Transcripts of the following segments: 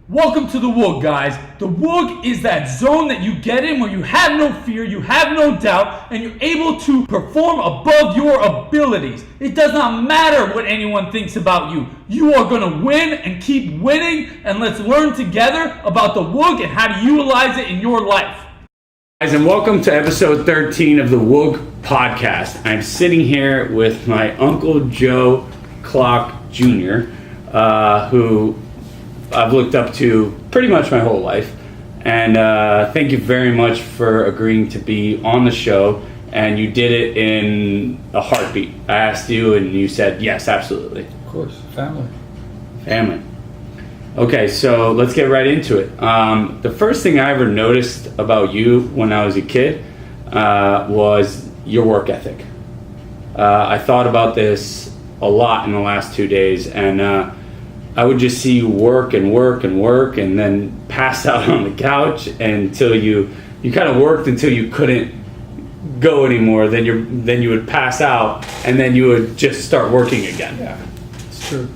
Welcome to the WUG, guys. The WUG is that zone that you get in where you have no fear, you have no doubt, and you're able to perform above your abilities. It does not matter what anyone thinks about you. You are going to win and keep winning, and let's learn together about the WUG and how to utilize it in your life. Guys, and welcome to episode 13 of the WUG Podcast. I'm sitting here with my uncle Joe Klock Jr., who I've looked up to pretty much my whole life. And thank you very much for agreeing to be on the show. And you did it in a heartbeat. I asked you and you said, yes, absolutely. Of course, family. Okay, so let's get right into it. The first thing I ever noticed about you when I was a kid was your work ethic. I thought about this a lot in the last 2 days, and I would just see you work and then pass out on the couch until you kind of worked until you couldn't go anymore. Then you would pass out, and then you would just start working again. Yeah, it's true.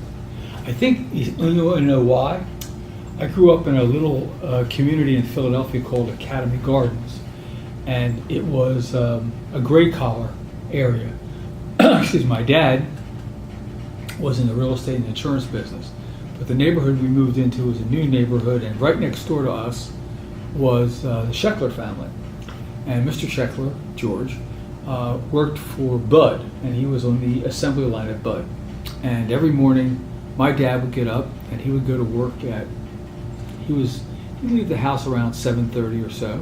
I think you know why. I grew up in a little community in Philadelphia called Academy Gardens, and it was a gray collar area. Excuse me, my dad was in the real estate and insurance business. But the neighborhood we moved into was a new neighborhood, and right next door to us was the Sheckler family. And Mr. Sheckler, George, worked for Bud, and he was on the assembly line at Bud. And every morning, my dad would get up, and he would go to work he'd leave the house around 7:30 or so.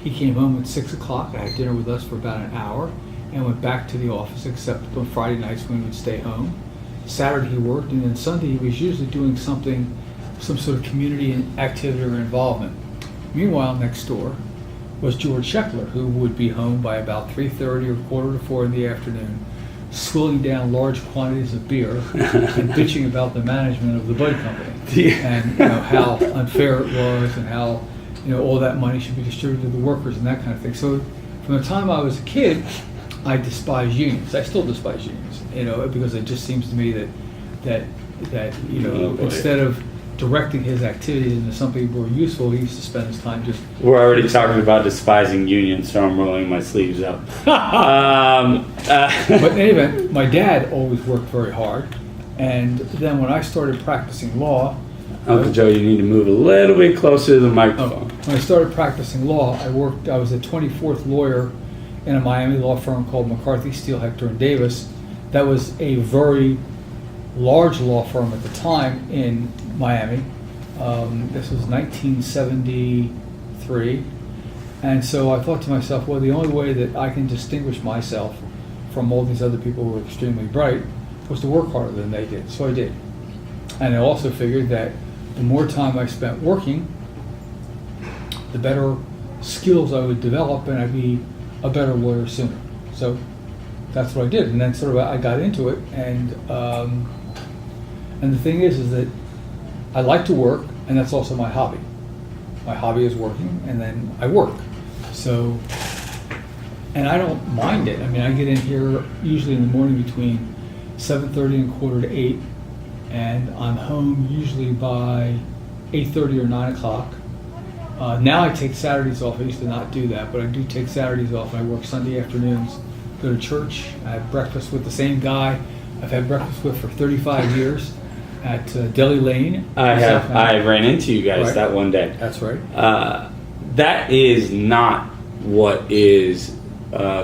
He came home at 6 o'clock, had dinner with us for about an hour, and went back to the office, except on Friday nights when he would stay home. Saturday he worked, and then Sunday he was usually doing some sort of community activity or involvement. Meanwhile, next door was George Sheckler, who would be home by about 3:30 or 3:45 in the afternoon, swilling down large quantities of beer and bitching about the management of the Bud Company, and how unfair it was, and how all that money should be distributed to the workers and that kind of thing. So, from the time I was a kid, I despised unions. I still despise unions, because it just seems to me that instead of directing his activities into something more useful, he used to spend his time just... We're already talking about despising unions, so I'm rolling my sleeves up. But in any event, my dad always worked very hard, and then when I started practicing law... Uncle Joe, you need to move a little bit closer to the microphone. When I started practicing law, I was a 24th lawyer in a Miami law firm called McCarthy, Steele, Hector, and Davis. That was a very large law firm at the time in Miami. This was 1973. And so I thought to myself, well, the only way that I can distinguish myself from all these other people who were extremely bright was to work harder than they did. So I did. And I also figured that the more time I spent working, the better skills I would develop, and I'd be a better lawyer sooner. So that's what I did, and then sort of I got into it, and the thing is that I like to work, and that's also my hobby. My hobby is working, and then I work. So, and I don't mind it. I mean, I get in here usually in the morning between 7:30 and 7:45, and I'm home usually by 8:30 or 9 o'clock. Now I take Saturdays off. I used to not do that, but I do take Saturdays off. I work Sunday afternoons, go to church, I have breakfast with the same guy I've had breakfast with for 35 years at Deli Lane. I ran into you guys that one day. That's right. That is not what is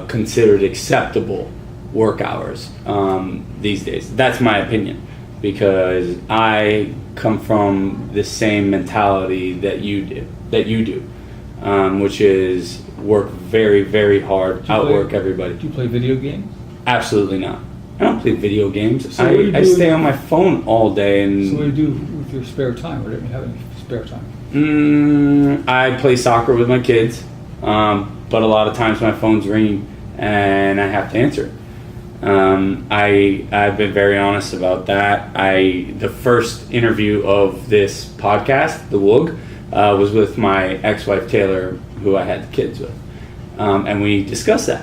considered acceptable work hours these days. That's my opinion, because I come from the same mentality that you do, which is work very, very hard, outwork everybody. Do you play video games? Absolutely not. I don't play video games. So I stay on my phone all day. And so what do you do with your spare time, or don't you have any spare time? I play soccer with my kids, but a lot of times my phone's ringing and I have to answer it. I've been very honest about that. The first interview of this podcast, the WUG, was with my ex-wife Taylor, who I had the kids with, and we discussed that.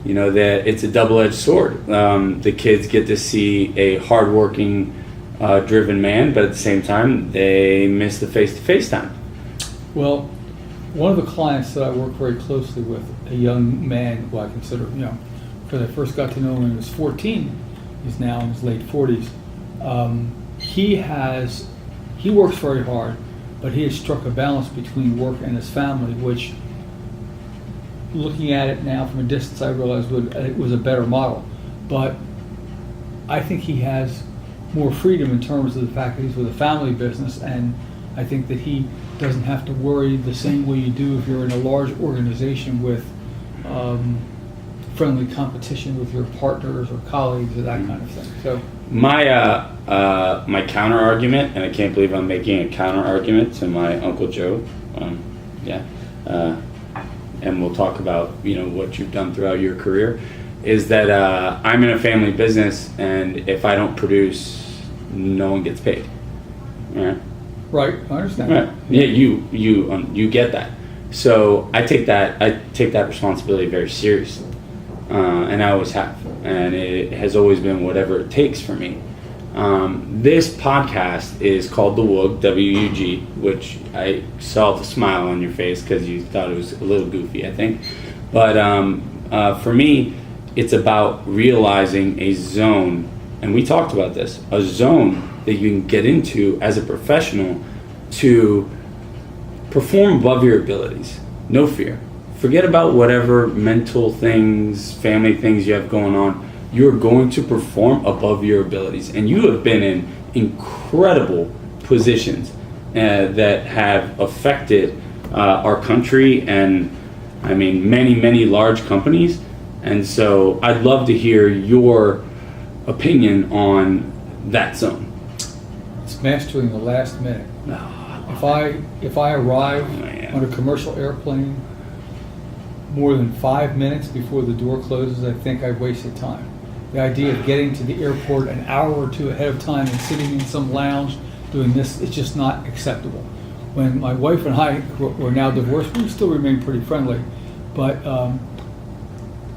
That it's a double-edged sword. The kids get to see a hardworking driven man, but at the same time, they miss the face-to-face time. Well, one of the clients that I work very closely with, a young man who I consider, because I first got to know him when he was 14, he's now in his late 40s. He works very hard, but he has struck a balance between work and his family, which, looking at it now from a distance, I realized it was a better model. But I think he has more freedom in terms of the fact that he's with a family business, and I think that he doesn't have to worry the same way you do if you're in a large organization with friendly competition with your partners or colleagues or that kind of thing. So my counter argument, and I can't believe I'm making a counter argument to my Uncle Joe, and we'll talk about what you've done throughout your career, is that I'm in a family business, and if I don't produce, no one gets paid. All right. Right, I understand. Right. Yeah, you get that. So I take that responsibility very seriously, and I always have, and it has always been whatever it takes for me. This podcast is called the WUG, W-U-G, which I saw the smile on your face because you thought it was a little goofy, I think. But for me, it's about realizing a zone, and we talked about this, a zone that you can get into as a professional to perform above your abilities. No fear. Forget about whatever mental things, family things you have going on. You're going to perform above your abilities. And you have been in incredible positions that have affected our country and, I mean, many, many large companies. And so I'd love to hear your opinion on that zone. It's mastering the last minute. If I arrive on a commercial airplane more than 5 minutes before the door closes, I think I've wasted time. The idea of getting to the airport an hour or two ahead of time and sitting in some lounge doing this is just not acceptable. When my wife and I were now divorced, we still remain pretty friendly, but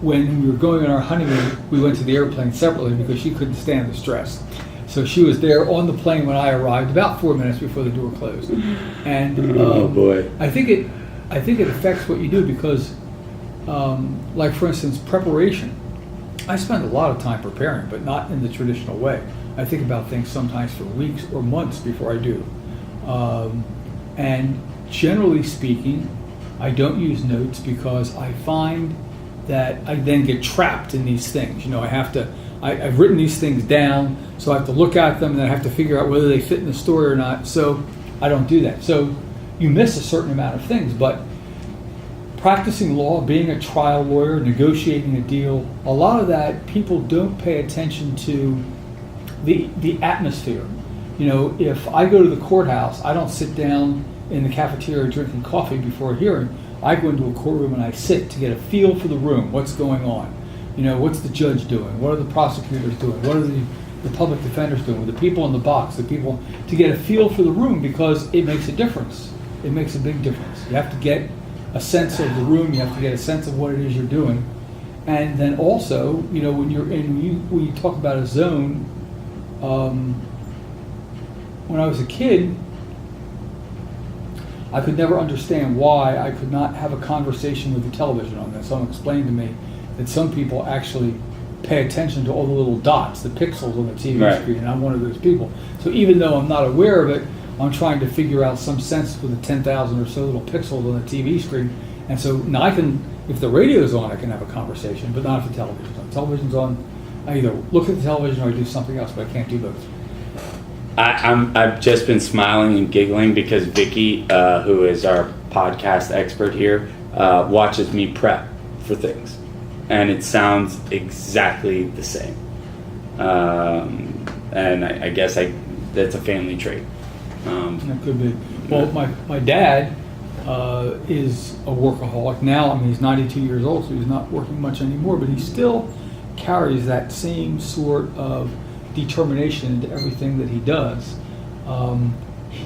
when we were going on our honeymoon, we went to the airplane separately because she couldn't stand the stress. So she was there on the plane when I arrived, about 4 minutes before the door closed. And oh boy, I think it affects what you do because, like for instance, preparation. I spend a lot of time preparing, but not in the traditional way. I think about things sometimes for weeks or months before I do. And generally speaking, I don't use notes because I find that I then get trapped in these things. I've written these things down, so I have to look at them and I have to figure out whether they fit in the story or not. So I don't do that. So you miss a certain amount of things, but practicing law, being a trial lawyer, negotiating a deal, a lot of that people don't pay attention to the atmosphere. If I go to the courthouse, I don't sit down in the cafeteria drinking coffee before a hearing. I go into a courtroom and I sit to get a feel for the room, what's going on. What's the judge doing? What are the prosecutors doing? What are the public defenders doing? With the people in the box, to get a feel for the room because it makes a difference. It makes a big difference. You have to get a sense of the room. You have to get a sense of what it is you're doing. And then also, when you talk about a zone, when I was a kid, I could never understand why I could not have a conversation with the television on this. Someone explained to me that some people actually pay attention to all the little dots, the pixels on the TV screen, and I'm one of those people. So even though I'm not aware of it, I'm trying to figure out some sense with the 10,000 or so little pixels on the TV screen. And so now I can, if the radio's on, I can have a conversation, but not if the television's on. Television's on, I either look at the television or I do something else, but I can't do both. I've just been smiling and giggling because Vicky, who is our podcast expert here, watches me prep for things, and it sounds exactly the same. And I guess that's a family trait. That could be. Well, my dad is a workaholic now. He's 92 years old, so he's not working much anymore, but he still carries that same sort of determination into everything that he does.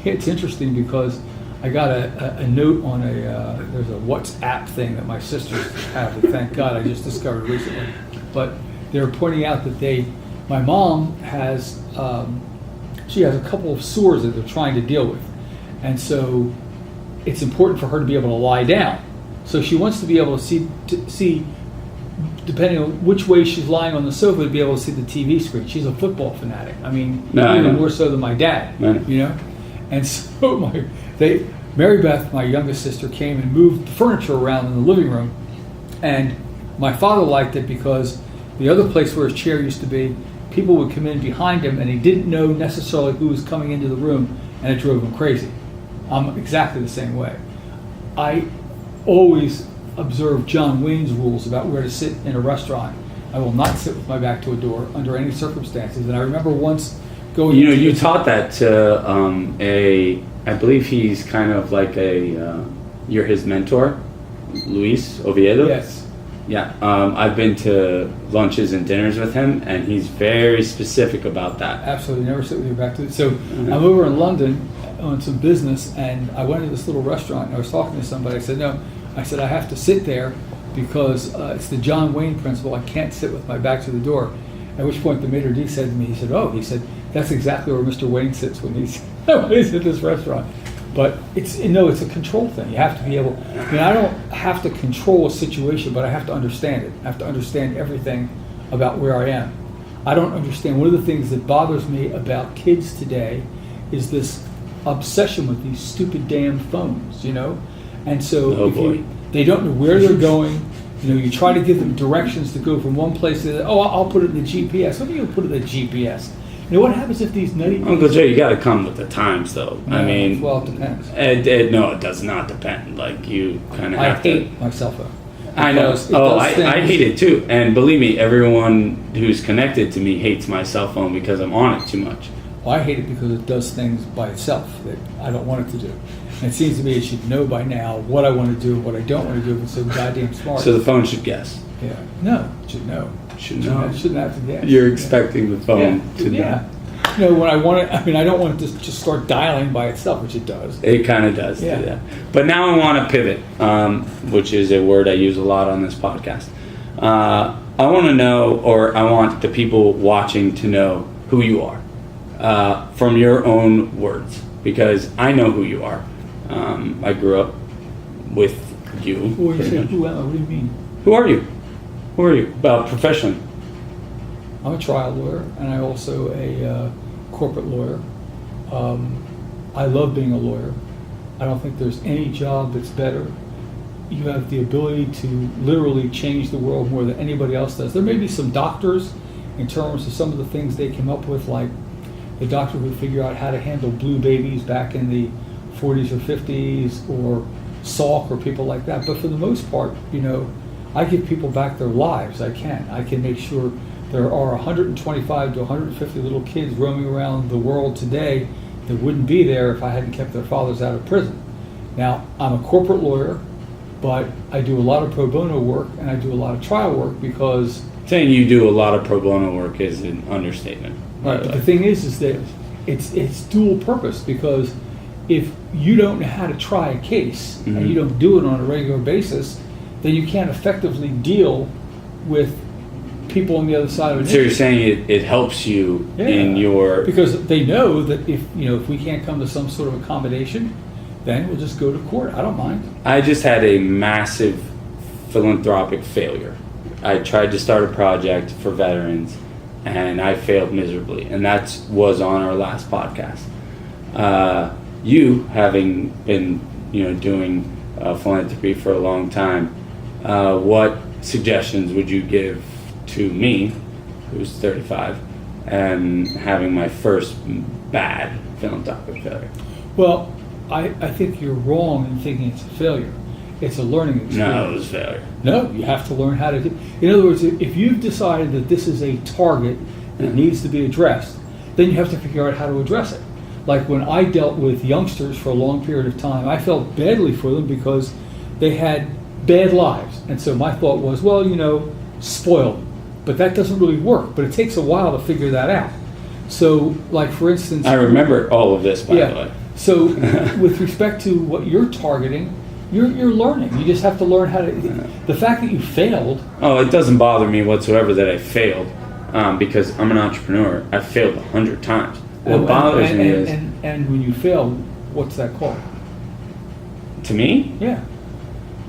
It's interesting because I got a note on there's a WhatsApp thing that my sisters have that thank God I just discovered recently. But they're pointing out that my mom has she has a couple of sores that they're trying to deal with. And so it's important for her to be able to lie down. So she wants to be able to see, depending on which way she's lying on the sofa, to be able to see the TV screen. She's a football fanatic. I mean, even more so than my dad, you know? And so Mary Beth, my youngest sister, came and moved the furniture around in the living room. And my father liked it because the other place where his chair used to be, people would come in behind him and he didn't know necessarily who was coming into the room, and it drove him crazy. I'm exactly the same way. I always observe John Wayne's rules about where to sit in a restaurant. I will not sit with my back to a door under any circumstances. And I remember once going... You taught that to I believe he's kind of like you're his mentor, Luis Oviedo? Yes. Yeah, I've been to lunches and dinners with him, and he's very specific about that. Absolutely, never sit with your back to it. So I'm over in London on some business, and I went to this little restaurant, and I was talking to somebody. I said, no, I have to sit there because it's the John Wayne principle. I can't sit with my back to the door. At which point the maitre d' said to me, he said, that's exactly where Mr. Wayne sits when he's at this restaurant. But it's a control thing. You have to be able, I don't have to control a situation, but I have to understand it. I have to understand everything about where I am. I don't understand. One of the things that bothers me about kids today is this obsession with these stupid damn phones, And so they don't know where they're going. You try to give them directions to go from one place to the other. Oh, I'll put it in the GPS. What do you put it in the GPS? What happens if these nutty... Uncle Joe, you got to come with the times, though. No, it depends. No, it does not depend. Like, you kind of have to... I hate my cell phone. I know. I hate it, too. And believe me, everyone who's connected to me hates my cell phone because I'm on it too much. Well, I hate it because it does things by itself that I don't want it to do. And it seems to me it should know by now what I want to do and what I don't want to do if it's so goddamn smart. So the phone should guess. Yeah. No, it should know. Should know. It shouldn't have to guess. You're expecting the phone to know. Yeah. When I want it, I don't want it to just start dialing by itself, which it does. It kind of does do that. But now I want to pivot, which is a word I use a lot on this podcast. I want to know, or I want the people watching to know who you are from your own words, because I know who you are. I grew up with you. Well, you say, who am I? What do you mean? Who are you? Who are you? Professionally. I'm a trial lawyer, and I'm also a corporate lawyer. I love being a lawyer. I don't think there's any job that's better. You have the ability to literally change the world more than anybody else does. There may be some doctors, in terms of some of the things they came up with, like the doctor who figured out how to handle blue babies back in the 40s or 50s, or Salk, or people like that. But for the most part, I give people back their lives. I can make sure there are 125 to 150 little kids roaming around the world today that wouldn't be there if I hadn't kept their fathers out of prison. Now, I'm a corporate lawyer, but I do a lot of pro bono work, and I do a lot of trial work because... Saying you do a lot of pro bono work is an understatement. Right, but the thing is that it's dual purpose, because if you don't know how to try a case, and you don't do it on a regular basis, then you can't effectively deal with people on the other side of it. So you're saying it helps you in your... Because they know that if we can't come to some sort of accommodation, then we'll just go to court. I don't mind. I just had a massive philanthropic failure. I tried to start a project for veterans, and I failed miserably. And that was on our last podcast. You, having been doing philanthropy for a long time, what suggestions would you give to me, who's 35, and having my first bad philanthropic failure? Well, I think you're wrong in thinking it's a failure. It's a learning experience. No, it was a failure. No, you have to learn how to do. In other words, if you've decided that this is a target that needs to be addressed, then you have to figure out how to address it. Like when I dealt with youngsters for a long period of time, I felt badly for them because they had bad lives. And so my thought was, well, spoil them. But that doesn't really work. But it takes a while to figure that out. So, like for instance... I remember all of this, by the way. So, with respect to what you're targeting, you're learning. You just have to learn how to... The fact that you failed... Oh, it doesn't bother me whatsoever that I failed, because I'm an entrepreneur. I failed 100 times. What bothers me is, and when you fail, what's that called? to me, Yeah.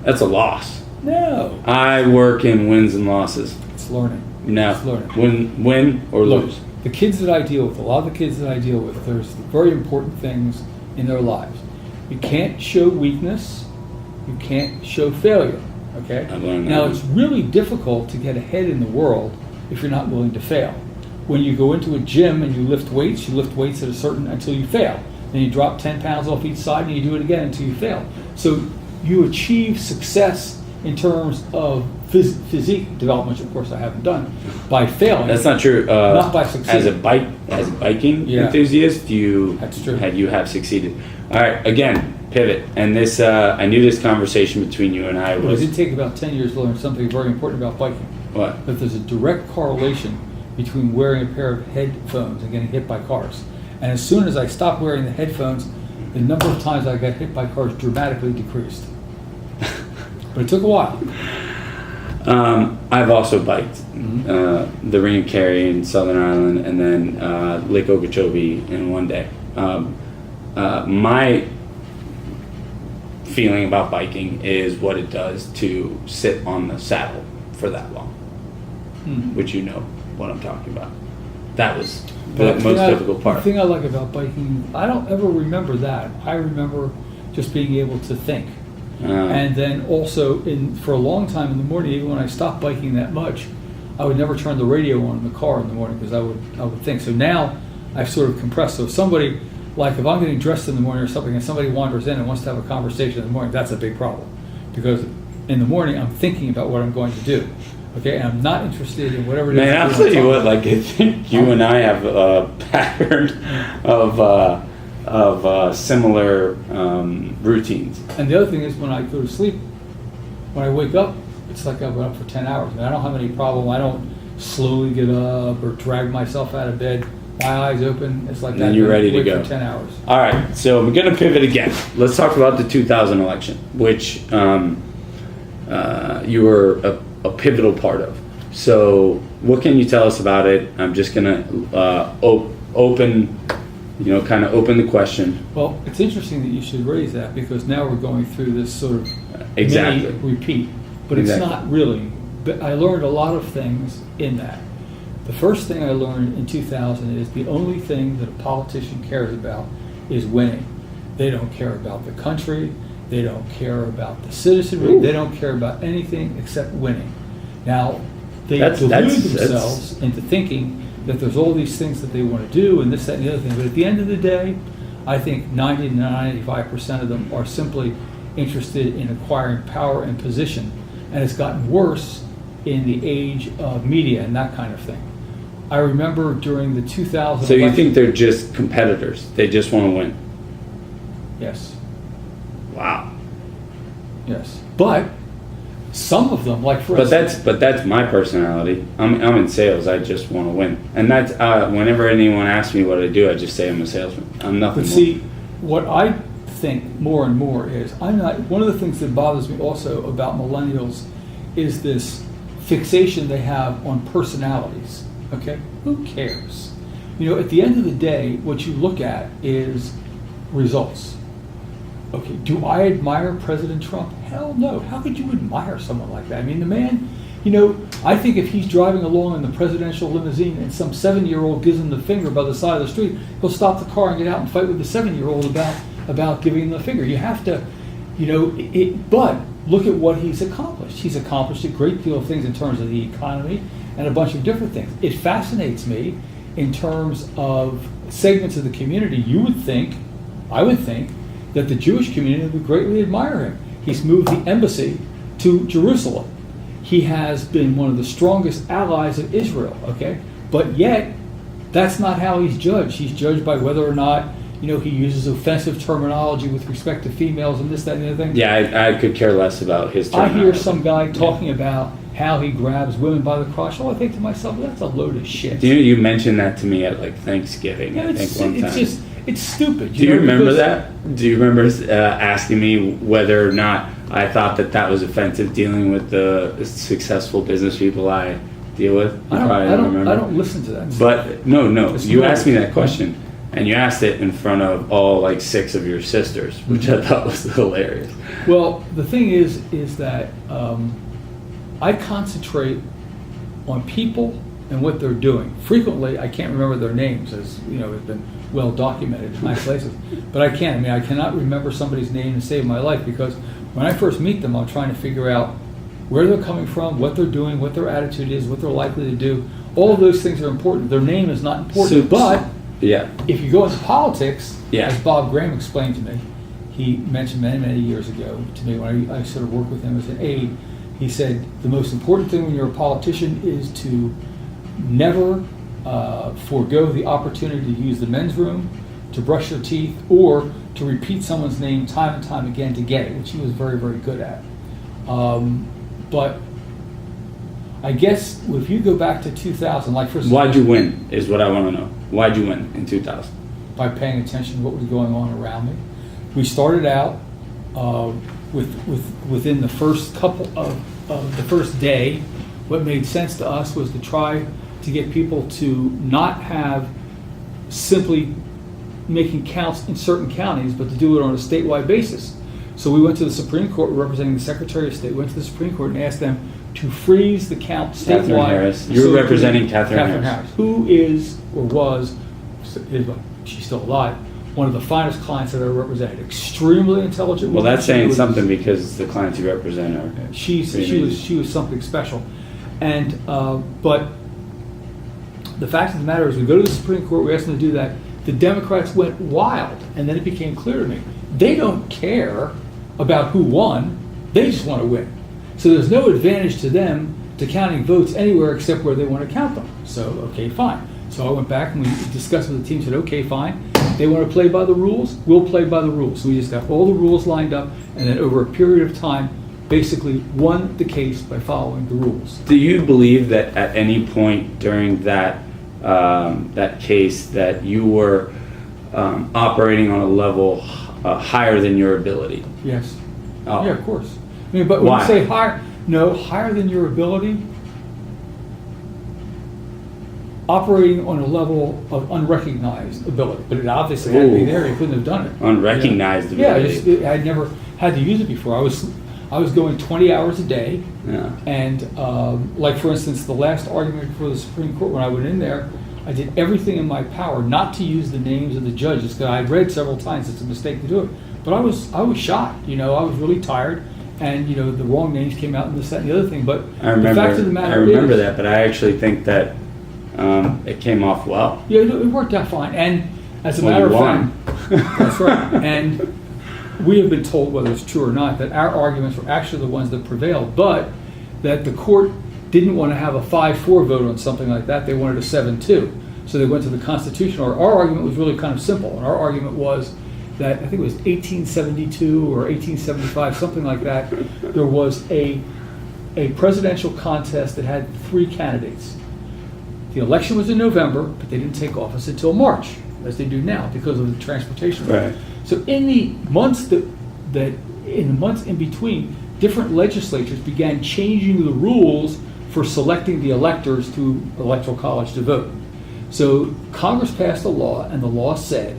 that's a loss. No. I work in wins and losses. It's learning. No, It's learning. win or Look, lose. the kids that I deal with, a lot of the kids that I deal with, there's very important things in their lives. You can't show weakness. You can't show failure. Okay? I've learned that. Now, it's really difficult to get ahead in the world if you're not willing to fail. When you go into a gym and you lift weights at a certain until you fail. Then you drop 10 pounds off each side and you do it again until you fail. So you achieve success in terms of physique development, which of course I haven't done, by failing. That's not true. Not by succeeding. As a biking Yeah. enthusiast, That's true. you have succeeded. All right, again, pivot. And this, I knew this conversation between you and I It was did take about 10 years to learn something very important about biking. what? That there's a direct correlation between wearing a pair of headphones and getting hit by cars. And as soon as I stopped wearing the headphones, the number of times I got hit by cars dramatically decreased. But it took a while. I've also biked the Ring of Kerry in Southern Ireland and then Lake Okeechobee in one day. My feeling about biking is what it does to sit on the saddle for that long, which you know what I'm talking about. That was the most difficult part. The thing I like about biking, I don't ever remember that. I remember just being able to think. And then also, for a long time in the morning, even when I stopped biking that much, I would never turn the radio on in the car in the morning because I would think. So now I've sort of compressed. So if somebody, like if I'm getting dressed in the morning or something and somebody wanders in and wants to have a conversation in the morning, that's a big problem. Because in the morning I'm thinking about what I'm going to do. Okay, and I'm not interested in whatever it is. Man, I'll tell you what, like I think you and I have a pattern of similar routines. And the other thing is when I go to sleep, when I wake up, it's like I've been up for 10 hours. And I don't have any problem. I don't slowly get up or drag myself out of bed. My eyes open. It's like And that. then you're ready to go. For 10 hours. All right, so we're going to pivot again. Let's talk about the 2000 election, which you were a pivotal part of. So what can you tell us about it? I'm just going to open the question. Well, it's interesting that you should raise that because now we're going through this sort of Exactly. mini repeat. But it's Exactly. not really. But I learned a lot of things in that. The first thing I learned in 2000 is the only thing that a politician cares about is winning. They don't care about the country. They don't care about the citizenry. Ooh. They don't care about anything except winning. Now, they That's- delude that's- themselves into thinking that there's all these things that they want to do and this, that, and the other thing. But at the end of the day, I think 90 to 95% of them are simply interested in acquiring power and position. And it's gotten worse in the age of media and that kind of thing. I remember during the 2000 So you election- think they're just competitors? They just want to win? Yes, Wow. yes. But some of them, like for But instance, that's my personality. I'm in sales. I just want to win, and that's whenever anyone asks me what I do, I just say I'm a salesman. I'm nothing but more. see, what I think more and more is I'm not. One of the things that bothers me also about millennials is this fixation they have on personalities. Okay, who cares? You know, at the end of the day, what you look at is results. Okay, do I admire President Trump? Hell no. How could you admire someone like that? I mean, the man, you know, I think if he's driving along in the presidential limousine and some 7-year-old gives him the finger by the side of the street, he'll stop the car and get out and fight with the 7-year-old about giving him the finger. You have to, you know, but look at what he's accomplished. He's accomplished a great deal of things in terms of the economy and a bunch of different things. It fascinates me in terms of segments of the community. I would think, that the Jewish community would greatly admire him. He's moved the embassy to Jerusalem. He has been one of the strongest allies of Israel, okay? But yet, that's not how he's judged. He's judged by whether or not, you know, he uses offensive terminology with respect to females and this, that, and the other thing. Yeah, I could care less about his I terminology. hear some guy talking about how he grabs women by the crotch. Oh, I think to myself, that's a load of shit. You mentioned that to me at like Thanksgiving, Yeah, I think one time. It's stupid. Do you know, remember because- that? Do you remember asking me whether or not I thought that was offensive dealing with the successful business people I deal with? You probably I remember. don't listen to that. But no, It's you not- asked me that question, and you asked it in front of all like 6 of your sisters, which I thought was hilarious. Well, the thing is that I concentrate on people and what they're doing. Frequently, I can't remember their names, as you know, it's been well documented in high places. But I can. I mean, I cannot remember somebody's name to save my life, because when I first meet them, I'm trying to figure out where they're coming from, what they're doing, what their attitude is, what they're likely to do. All of those things are important. Their name is not important, but yeah, if you go into politics, yeah, as Bob Graham explained to me, he mentioned many years ago to me when I sort of worked with him as an aide, he said the most important thing when you're a politician is to never forego the opportunity to use the men's room, to brush your teeth, or to repeat someone's name time and time again to get it, which he was very, very good at. But I guess if you go back to 2000, like for why'd you win is what I want to know. Why'd you win in 2000? By paying attention to what was going on around me. We started out within the first couple of the first day. What made sense to us was to try to get people to not have simply making counts in certain counties, but to do it on a statewide basis. So we went to the Supreme Court, representing the Secretary of State, went to the Supreme Court and asked them to freeze the count statewide. Catherine Harris. You were representing Catherine Harris. Who is, or was, she's still alive, one of the finest clients that I ever represented. Extremely intelligent. Well, that's saying something, because the clients you represent are. She was something special, and but the fact of the matter is, we go to the Supreme Court, we ask them to do that. The Democrats went wild, and then it became clear to me they don't care about who won; they just want to win. So there's no advantage to them to counting votes anywhere except where they want to count them. So okay, fine. So I went back and we discussed with the team. Said, okay, fine. They want to play by the rules. We'll play by the rules. So we just got all the rules lined up, and then over a period of time, basically won the case by following the rules. Do you believe that at any point during that case that you were operating on a level higher than your ability? Yes. Oh. Yeah, of course. I mean, but when Why? you say higher than your ability, operating on a level of unrecognized ability. But it obviously had to be there. You couldn't have done it. Unrecognized ability. Yeah, I'd never had to use it before. I was going 20 hours a day. Yeah. And like, for instance, the last argument for the Supreme Court, when I went in there, I did everything in my power not to use the names of the judges, because I read several times it's a mistake to do it. But I was shocked. I was really tired. And the wrong names came out, and this, that, and the other thing. But the fact of the matter is, I remember that, but I actually think that it came off well. Yeah, it worked out fine. And as a matter of fact, that's right. And we have been told, whether it's true or not, that our arguments were actually the ones that prevailed, but that the court didn't want to have a 5-4 vote on something like that. They wanted a 7-2. So they went to the Constitutional. Our argument was really kind of simple, and our argument was that, I think it was 1872 or 1875, something like that, there was a presidential contest that had 3 candidates. The election was in November, but they didn't take office until March, as they do now, because of the transportation. Right. So in the months in between, different legislatures began changing the rules for selecting the electors to Electoral College to vote. So Congress passed a law, and the law said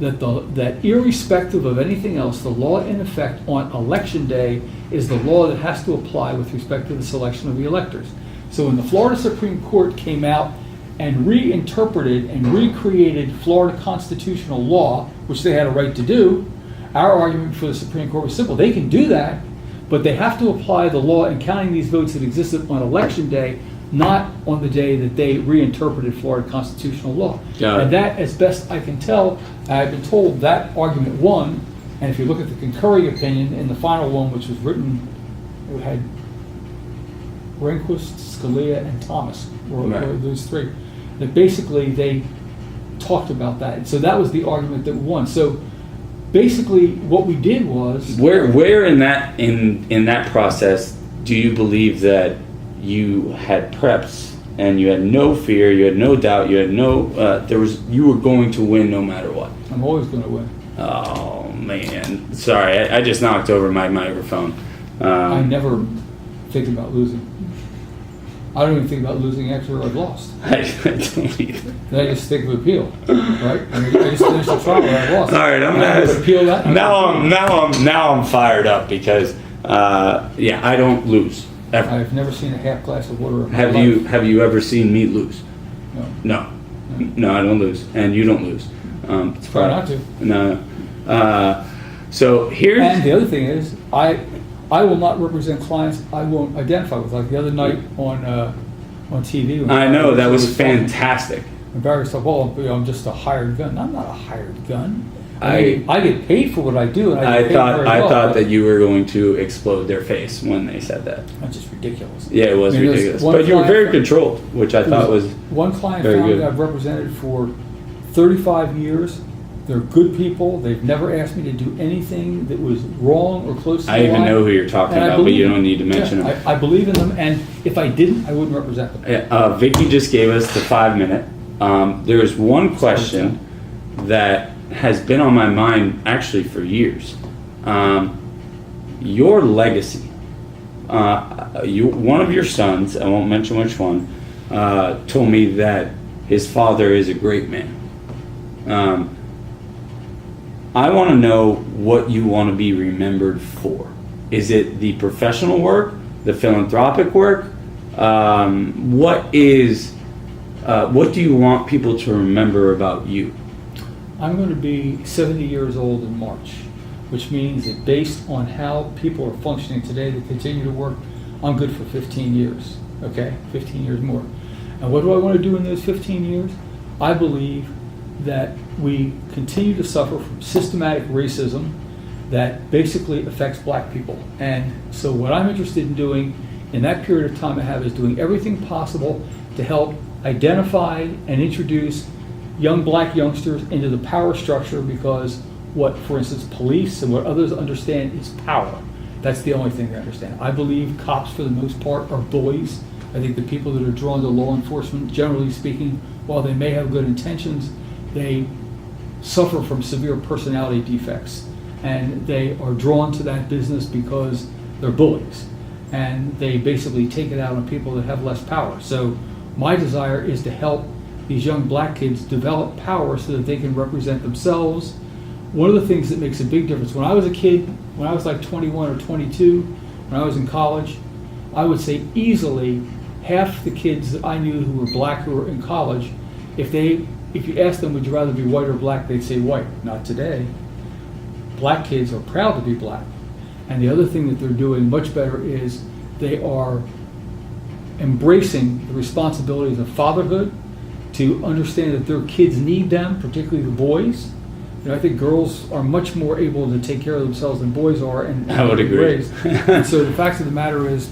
that irrespective of anything else, the law in effect on election day is the law that has to apply with respect to the selection of the electors. So when the Florida Supreme Court came out and reinterpreted and recreated Florida constitutional law, which they had a right to do, our argument for the Supreme Court was simple. They can do that, but they have to apply the law in counting these votes that existed on election day, not on the day that they reinterpreted Florida constitutional law. And that, as best I can tell, I've been told that argument won. And if you look at the concurring opinion in the final one, which was written, it had Rehnquist, Scalia, and Thomas, were those 3. That basically they talked about that. And so that was the argument that won. So basically what we did was... Where in that process do you believe that you had preps and you had no fear, you had no doubt, you had no you were going to win no matter what? I'm always going to win. Oh man, sorry, I just knocked over my microphone. I never think about losing. I don't even think about losing after I've lost. I don't either. Then I just think of appeal, right? I mean, I just finished the trial and I lost. All right, I'm And I would gonna appeal that. now I'm fired up because I don't lose ever. I've never seen a half glass of water in my Have life. you ever seen me lose? No. No, I don't lose, and you don't lose. Try not to. No. So here's And the other thing is, I will not represent clients I won't identify with. Like the other night on TV. when I know that was talking, fantastic. and Barry said, "Well, I'm just a hired gun." I'm not a hired gun. I get paid for what I do, and I get paid very well, thought but that you were going to explode their face when they said that. That's just ridiculous. Yeah, it was I mean, there's ridiculous. one But you were client- very controlled, which I thought was One client very found good. that I've represented for 35 years. They're good people. They've never asked me to do anything that was wrong or close to I the even line. know who you're talking And I about, but you believe don't need to mention yeah, them. I believe in them, and if I didn't, I wouldn't represent them. Vicky just gave us the 5-minute. There is one question that has been on my mind actually for years. Your legacy. One of your sons, I won't mention which one, told me that his father is a great man. I want to know what you want to be remembered for. Is it the professional work, the philanthropic work? What do you want people to remember about you? I'm going to be 70 years old in March, which means that based on how people are functioning today to continue to work, I'm good for 15 years, okay? 15 years more. And what do I want to do in those 15 years? I believe that we continue to suffer from systematic racism that basically affects black people. And so what I'm interested in doing in that period of time I have is doing everything possible to help identify and introduce young black youngsters into the power structure, because what, for instance, police and what others understand is power. That's the only thing they understand. I believe cops, for the most part, are bullies. I think the people that are drawn to law enforcement, generally speaking, while they may have good intentions, they suffer from severe personality defects. And they are drawn to that business because they're bullies. And they basically take it out on people that have less power. So my desire is to help these young black kids develop power so that they can represent themselves. One of the things that makes a big difference, when I was a kid, when I was like 21 or 22, when I was in college, I would say easily half the kids that I knew who were black who were in college, if you asked them, would you rather be white or black, they'd say white. Not today. Black kids are proud to be black. And the other thing that they're doing much better is they are embracing the responsibilities of fatherhood, to understand that their kids need them, particularly the boys. You know, I think girls are much more able to take care of themselves than boys are, and I would agree. raised. And so the fact of the matter is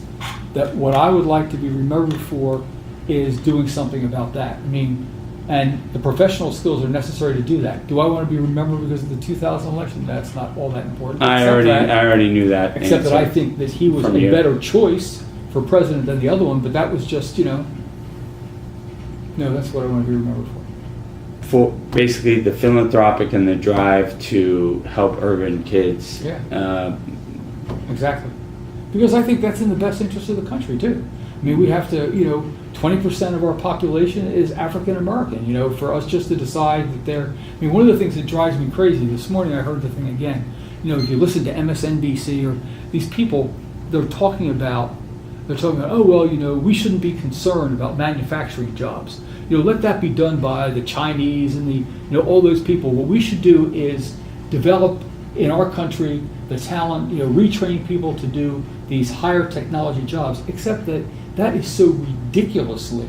that what I would like to be remembered for is doing something about that. I mean, and the professional skills are necessary to do that. Do I want to be remembered because of the 2000 election? That's not all that important. I already knew that. Except that I think that he was a better choice for president than the other one, but that was just, no, that's what I want to be remembered for. For basically the philanthropic and the drive to help urban kids. Yeah. Exactly. Because I think that's in the best interest of the country, too. I mean, we have to, 20% of our population is African American, for us just to decide that they're, one of the things that drives me crazy, this morning I heard the thing again, if you listen to MSNBC or these people, they're talking about, oh, well, we shouldn't be concerned about manufacturing jobs. Let that be done by the Chinese and all those people. What we should do is develop in our country the talent, retrain people to do these higher technology jobs, except that is so ridiculously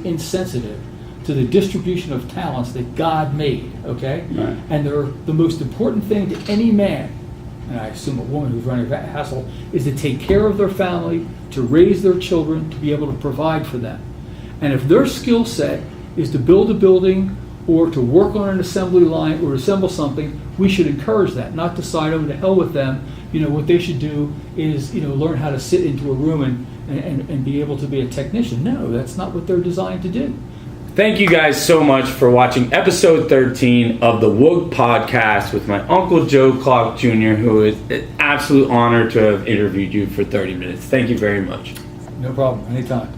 insensitive to the distribution of talents that God made, okay? Right. And they're the most important thing to any man, and I assume a woman who's running a household, is to take care of their family, to raise their children, to be able to provide for them. And if their skill set is to build a building or to work on an assembly line or assemble something, we should encourage that, not decide, oh, to hell with them. What they should do is, learn how to sit into a room and be able to be a technician. No, that's not what they're designed to do. Thank you guys so much for watching episode 13 of the WUG Podcast with my Uncle Joe Klock Jr., who is an absolute honor to have interviewed you for 30 minutes. Thank you very much. No problem. Anytime.